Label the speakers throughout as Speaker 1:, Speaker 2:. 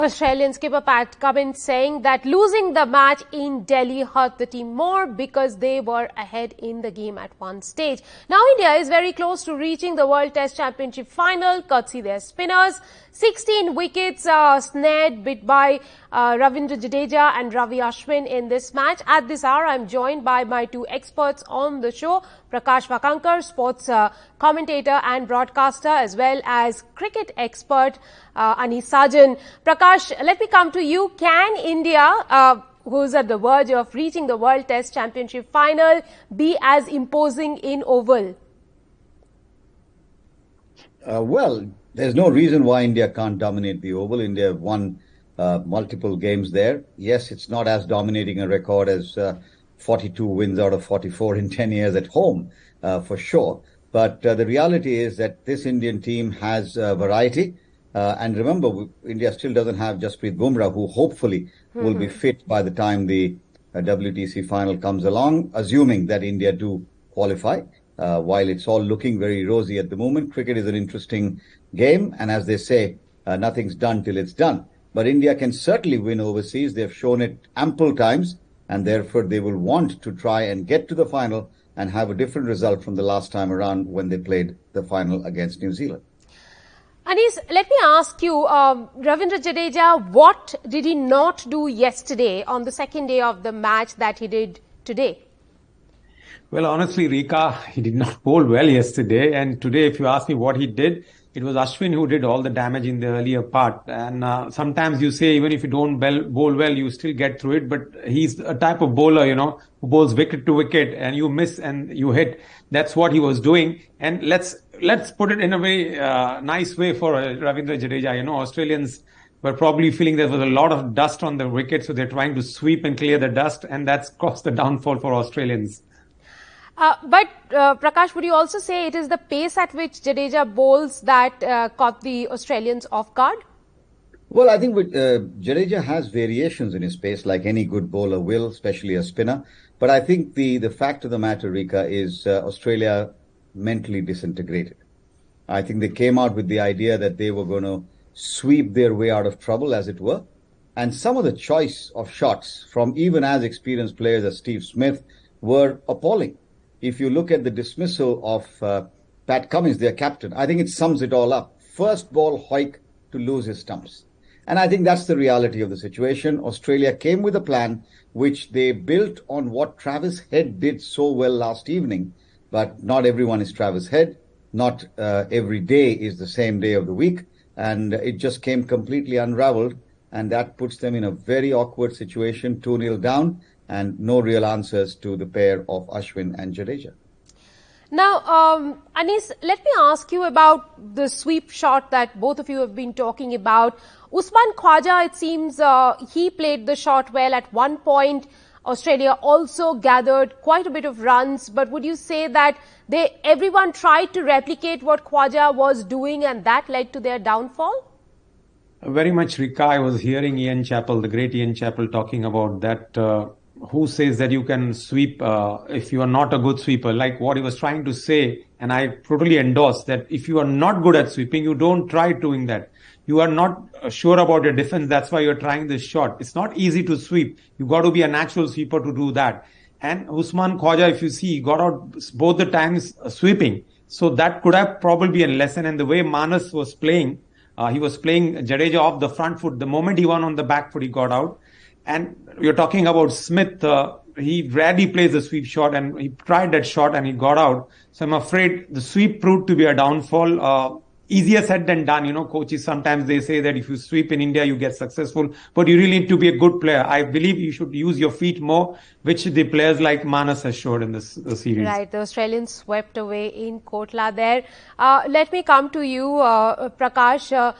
Speaker 1: Australian skipper Pat Cummins saying that losing the match in Delhi hurt the team more because they were ahead in the game at one stage. Now India is very close to reaching the World Test Championship final, courtesy their spinners. 16 wickets snared bit by Ravindra Jadeja and Ravi Ashwin in this match. At this hour, I'm joined by my two experts on the show, Prakash Vakankar, sports commentator and broadcaster, as well as cricket expert Anis Sajan. Prakash, let me come to you. Can India, who's at the verge of reaching the World Test Championship final, be as imposing in Oval?
Speaker 2: Well, there's no reason why India can't dominate the Oval. India have won multiple games there. Yes, it's not as dominating a record as 42 wins out of 44 in 10 years at home, for sure. But the reality is that this Indian team has variety. And remember, India still doesn't have Jasprit Bumrah, who hopefully will be fit by the time the WTC final comes along, assuming that India do qualify. While it's all looking very rosy at the moment, cricket is an interesting game. And as they say, nothing's done till it's done. But India can certainly win overseas. They've shown it ample times, and therefore they will want to try and get to the final and have a different result from the last time around when they played the final against New Zealand.
Speaker 1: Anis, let me ask you, Ravindra Jadeja, what did he not do yesterday on the second day of the match that he did today?
Speaker 3: Well, honestly, Rika, he did not bowl well yesterday. And today, if you ask me what he did, it was Ashwin who did all the damage in the earlier part. And sometimes you say, even if you don't bowl well, you still get through it. But he's a type of bowler, who bowls wicket to wicket and you miss and you hit. That's what he was doing. And let's put it in a very nice way for Ravindra Jadeja. Australians were probably feeling there was a lot of dust on the wicket. So they're trying to sweep and clear the dust. And that's caused the downfall for Australians.
Speaker 1: But Prakash, would you also say it is the pace at which Jadeja bowls that caught the Australians off guard?
Speaker 2: Well, I think Jadeja has variations in his pace, like any good bowler will, especially a spinner. But I think the fact of the matter, Rika, is Australia mentally disintegrated. I think they came out with the idea that they were going to sweep their way out of trouble, as it were. And some of the choice of shots from even as experienced players as Steve Smith were appalling. If you look at the dismissal of Pat Cummins, their captain, I think it sums it all up. First ball, Hoik to lose his stumps. And I think that's the reality of the situation. Australia came with a plan which they built on what Travis Head did so well last evening. But not everyone is Travis Head. Not every day is the same day of the week. And it just came completely unraveled. And that puts them in a very awkward situation, 2-0 down. And no real answers to the pair of Ashwin and Jadeja.
Speaker 1: Now, Anis, let me ask you about the sweep shot that both of you have been talking about. Usman Khawaja, it seems he played the shot well. At one point, Australia also gathered quite a bit of runs. But would you say that everyone tried to replicate what Khawaja was doing and that led to their downfall?
Speaker 3: Very much, Rika. I was hearing Ian Chappell, the great Ian Chappell, talking about that. Who says that you can sweep if you are not a good sweeper, like what he was trying to say. And I totally endorse that if you are not good at sweeping, you don't try doing that. You are not sure about your defense. That's why you're trying this shot. It's not easy to sweep. You got to be a natural sweeper to do that. And Usman Khawaja, if you see, he got out both the times sweeping. So that could have probably been a lesson. And the way Manas was playing, he was playing Jadeja off the front foot. The moment he won on the back foot, he got out. And you're talking about Smith. He rarely plays a sweep shot, and he tried that shot and he got out. So I'm afraid the sweep proved to be a downfall. Easier said than done. Coaches, sometimes they say that if you sweep in India, you get successful. But you really need to be a good player. I believe you should use your feet more, which the players like Manas has showed in this series.
Speaker 1: Right. The Australians swept away in Kotla there. Let me come to you, Prakash.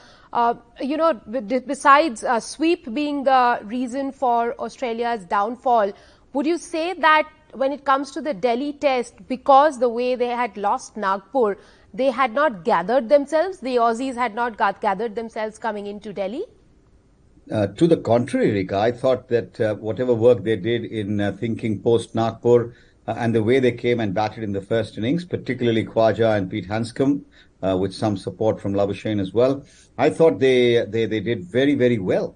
Speaker 1: Besides sweep being the reason for Australia's downfall, would you say that when it comes to the Delhi test, because the way they had lost Nagpur, they had not gathered themselves? The Aussies had not gathered themselves coming into Delhi?
Speaker 2: To the contrary, Rika, I thought that whatever work they did in thinking post-Nagpur and the way they came and batted in the first innings, particularly Khawaja and Pete Hanscom, with some support from Labuschagne as well. I thought they did very, very well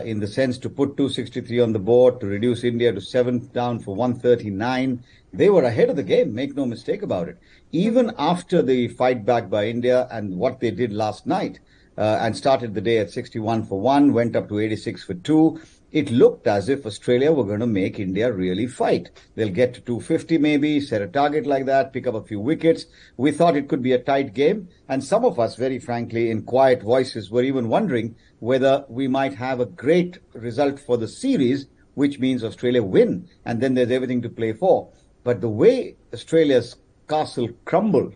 Speaker 2: in the sense to put 263 on the board, to reduce India to 7 down for 139. They were ahead of the game, make no mistake about it. Even after the fight back by India and what they did last night, and started the day at 61 for 1, went up to 86 for 2. It looked as if Australia were going to make India really fight. They'll get to 250 maybe, set a target like that, pick up a few wickets. We thought it could be a tight game. And some of us, very frankly, in quiet voices, were even wondering whether we might have a great result for the series, which means Australia win. And then there's everything to play for. But the way Australia's castle crumbled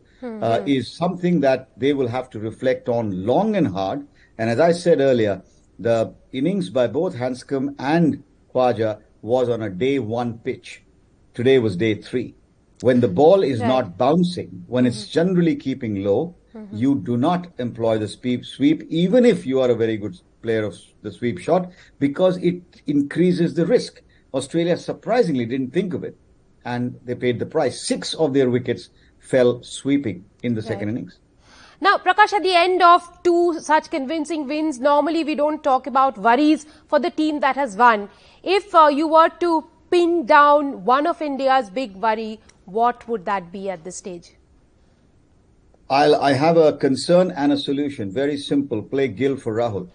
Speaker 2: is something that they will have to reflect on long and hard. And as I said earlier, the innings by both Hanscom and Khawaja was on a day 1 pitch. Today was day 3. When the ball is not bouncing, when it's generally keeping low, you do not employ the sweep, even if you are a very good player of the sweep shot, because it increases the risk. Australia surprisingly didn't think of it, and they paid the price. 6 of their wickets fell sweeping in the second innings.
Speaker 1: Now, Prakash, at the end of 2 such convincing wins, normally we don't talk about worries for the team that has won. If you were to pin down one of India's big worry, what would that be at this stage?
Speaker 2: I have a concern and a solution. Very simple. Play Gill for Rahul.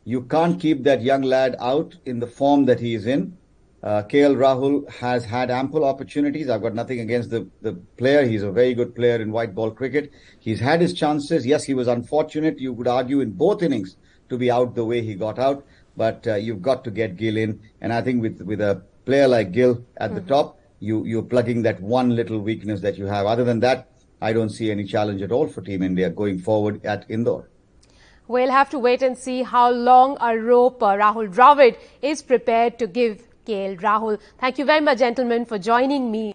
Speaker 2: You can't keep that young lad out in the form that he is in. KL Rahul has had ample opportunities. I've got nothing against the player. He's a very good player in white ball cricket. He's had his chances. Yes, he was unfortunate, you could argue, in both innings to be out the way he got out. But you've got to get Gill in. And I think with a player like Gill at the top, you're plugging that one little weakness that you have. Other than that, I don't see any challenge at all for Team India going forward at Indore.
Speaker 1: We'll have to wait and see how long a rope Rahul Dravid is prepared to give KL Rahul. Thank you very much, gentlemen, for joining me.